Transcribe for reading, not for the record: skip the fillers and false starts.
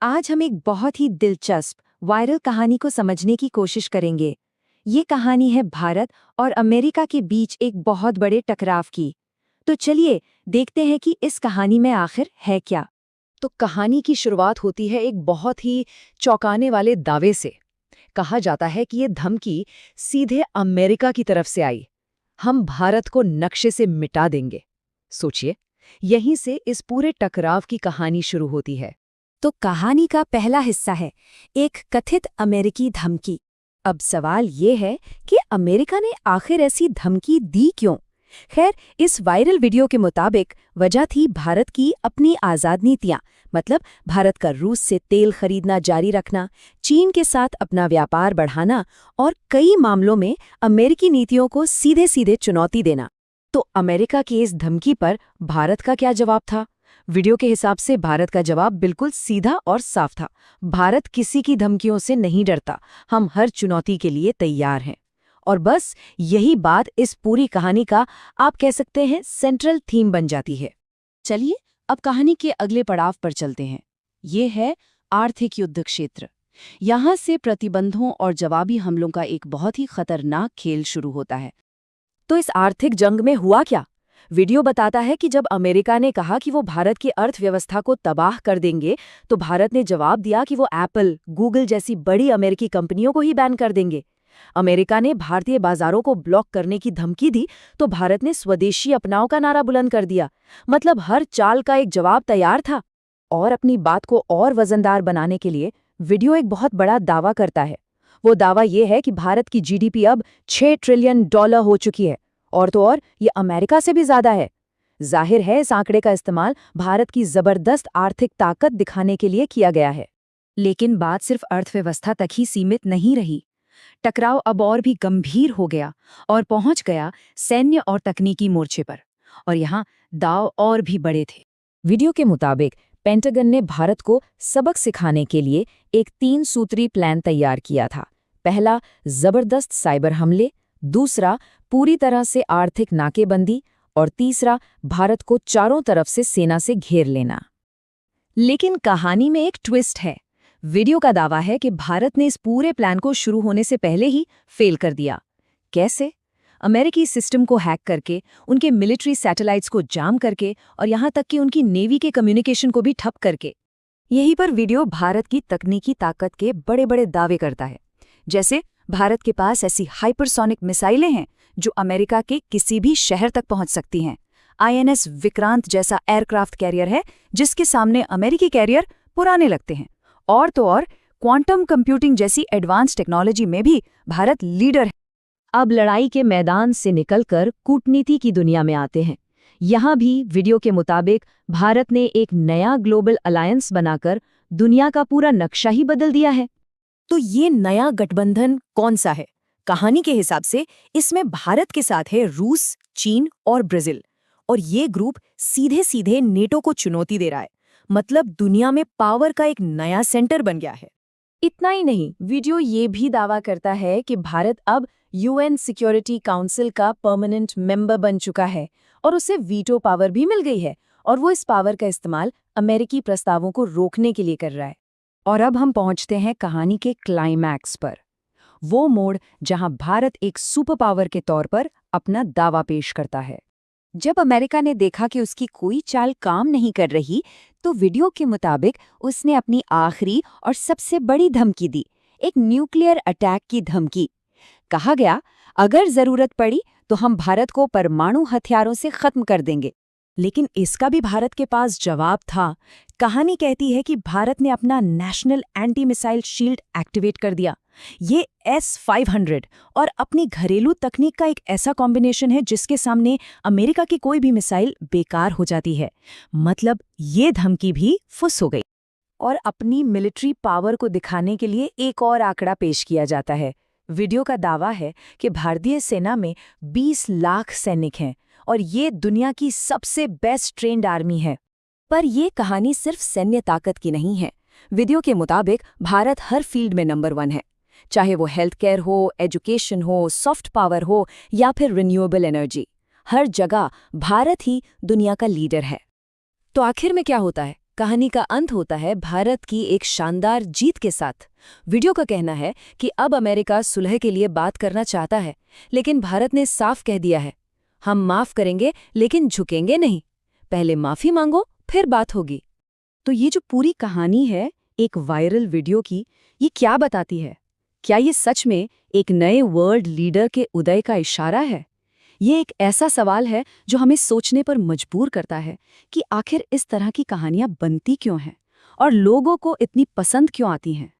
आज हम एक बहुत ही दिलचस्प वायरल कहानी को समझने की कोशिश करेंगे। ये कहानी है भारत और अमेरिका के बीच एक बहुत बड़े टकराव की। तो चलिए देखते हैं कि इस कहानी में आखिर है क्या। तो कहानी की शुरुआत होती है एक बहुत ही चौंकाने वाले दावे से। कहा जाता है कि ये धमकी सीधे अमेरिका की तरफ से आई। हम भारत को नक्शे से मिटा देंगे। सोचिए, यहीं से इस पूरे टकराव की कहानी शुरू होती है। तो कहानी का पहला हिस्सा है एक कथित अमेरिकी धमकी। अब सवाल ये है कि अमेरिका ने आखिर ऐसी धमकी दी क्यों? खैर, इस वायरल वीडियो के मुताबिक वजह थी भारत की अपनी आज़ाद नीतियां, मतलब भारत का रूस से तेल खरीदना जारी रखना, चीन के साथ अपना व्यापार बढ़ाना और कई मामलों में अमेरिकी नीतियों को सीधे सीधे चुनौती देना। तो अमेरिका की इस धमकी पर भारत का क्या जवाब था? वीडियो के हिसाब से भारत का जवाब बिल्कुल सीधा और साफ था। भारत किसी की धमकियों से नहीं डरता, हम हर चुनौती के लिए तैयार हैं। और बस यही बात इस पूरी कहानी का, आप कह सकते हैं, सेंट्रल थीम बन जाती है। चलिए अब कहानी के अगले पड़ाव पर चलते हैं। ये है आर्थिक युद्ध क्षेत्र। यहाँ से प्रतिबंधों और जवाबी हमलों का एक बहुत ही खतरनाक खेल शुरू होता है। तो इस आर्थिक जंग में हुआ क्या? वीडियो बताता है कि जब अमेरिका ने कहा कि वो भारत की अर्थव्यवस्था को तबाह कर देंगे, तो भारत ने जवाब दिया कि वो एप्पल, गूगल जैसी बड़ी अमेरिकी कंपनियों को ही बैन कर देंगे। अमेरिका ने भारतीय बाजारों को ब्लॉक करने की धमकी दी, तो भारत ने स्वदेशी अपनाओ का नारा बुलंद कर दिया। मतलब हर चाल का एक जवाब तैयार था। और अपनी बात को और वजनदार बनाने के लिए वीडियो एक बहुत बड़ा दावा करता है। वो दावा ये है कि भारत की जीडीपी अब $6 ट्रिलियन हो चुकी है, और तो और ये अमेरिका से भी ज्यादा है। जाहिर है इस आंकड़े का इस्तेमाल भारत की जबरदस्त आर्थिक ताकत दिखाने के लिए किया गया है। लेकिन बात सिर्फ अर्थव्यवस्था तक ही सीमित नहीं रही। टकराव अब और भी गंभीर हो गया और पहुंच गया सैन्य और तकनीकी मोर्चे पर। और यहाँ दाव और भी बड़े थे। वीडियो के मुताबिक पेंटागन ने भारत को सबक सिखाने के लिए एक 3 सूत्री प्लान तैयार किया था। पहला, जबरदस्त साइबर हमले। दूसरा, पूरी तरह से आर्थिक नाकेबंदी। और तीसरा, भारत को चारों तरफ से सेना से घेर लेना। लेकिन कहानी में एक ट्विस्ट है। वीडियो का दावा है कि भारत ने इस पूरे प्लान को शुरू होने से पहले ही फेल कर दिया। कैसे? अमेरिकी सिस्टम को हैक करके, उनके मिलिट्री सैटेलाइट्स को जाम करके और यहाँ तक कि उनकी नेवी के कम्युनिकेशन को भी ठप करके। यहीं पर वीडियो भारत की तकनीकी ताकत के बड़े बड़े दावे करता है। जैसे भारत के पास ऐसी हाइपरसोनिक मिसाइलें हैं जो अमेरिका के किसी भी शहर तक पहुंच सकती हैं। INS विक्रांत जैसा एयरक्राफ्ट कैरियर है जिसके सामने अमेरिकी कैरियर पुराने लगते हैं। और तो और क्वांटम कंप्यूटिंग जैसी एडवांस टेक्नोलॉजी में भी भारत लीडर है। अब लड़ाई के मैदान से निकलकर कूटनीति की दुनिया में आते हैं। यहाँ भी वीडियो के मुताबिक भारत ने एक नया ग्लोबल अलायंस बनाकर दुनिया का पूरा नक्शा ही बदल दिया है। तो ये नया गठबंधन कौन सा है? कहानी के हिसाब से इसमें भारत के साथ है रूस, चीन और ब्राजील। और ये ग्रुप सीधे सीधे नेटो को चुनौती दे रहा है। मतलब दुनिया में पावर का एक नया सेंटर बन गया है। इतना ही नहीं, वीडियो ये भी दावा करता है कि भारत अब UN सिक्योरिटी काउंसिल का परमानेंट मेंबर बन चुका है और उसे वीटो पावर भी मिल गई है। और वो इस पावर का इस्तेमाल अमेरिकी प्रस्तावों को रोकने के लिए कर रहा है। और अब हम पहुंचते हैं कहानी के क्लाइमैक्स पर। वो मोड़ जहां भारत एक सुपर पावर के तौर पर अपना दावा पेश करता है। जब अमेरिका ने देखा कि उसकी कोई चाल काम नहीं कर रही, तो वीडियो के मुताबिक उसने अपनी आखिरी और सबसे बड़ी धमकी दी, एक न्यूक्लियर अटैक की धमकी। कहा गया, अगर जरूरत पड़ी तो हम भारत को परमाणु हथियारों से खत्म कर देंगे। लेकिन इसका भी भारत के पास जवाब था। कहानी कहती है कि भारत ने अपना national anti missile shield activate कर दिया। ये S-500 और अपनी घरेलू तकनीक का एक ऐसा कॉम्बिनेशन है जिसके सामने अमेरिका की कोई भी मिसाइल बेकार हो जाती है। मतलब ये धमकी भी फुस हो गई। और अपनी मिलिट्री पावर को दिखाने के लिए एक और आंकड़ा पेश किया जाता है। वीडियो का दावा है कि भारतीय सेना में 20 लाख सैनिक हैं और ये दुनिया की सबसे बेस्ट ट्रेन्ड आर्मी है। पर यह कहानी सिर्फ सैन्य ताकत की नहीं है। वीडियो के मुताबिक भारत हर फील्ड में नंबर 1 है, चाहे वो हेल्थ केयर हो, एजुकेशन हो, सॉफ्ट पावर हो या फिर रिन्यूएबल एनर्जी। हर जगह भारत ही दुनिया का लीडर है। तो आखिर में क्या होता है? कहानी का अंत होता है भारत की एक शानदार जीत के साथ। वीडियो का कहना है कि अब अमेरिका सुलह के लिए बात करना चाहता है, लेकिन भारत ने साफ कह दिया है, हम माफ करेंगे लेकिन झुकेंगे नहीं। पहले माफी मांगो, फिर बात होगी। तो ये जो पूरी कहानी है एक वायरल वीडियो की, ये क्या बताती है? क्या ये सच में एक नए वर्ल्ड लीडर के उदय का इशारा है? ये एक ऐसा सवाल है जो हमें सोचने पर मजबूर करता है कि आखिर इस तरह की कहानियां बनती क्यों हैं और लोगों को इतनी पसंद क्यों आती हैं।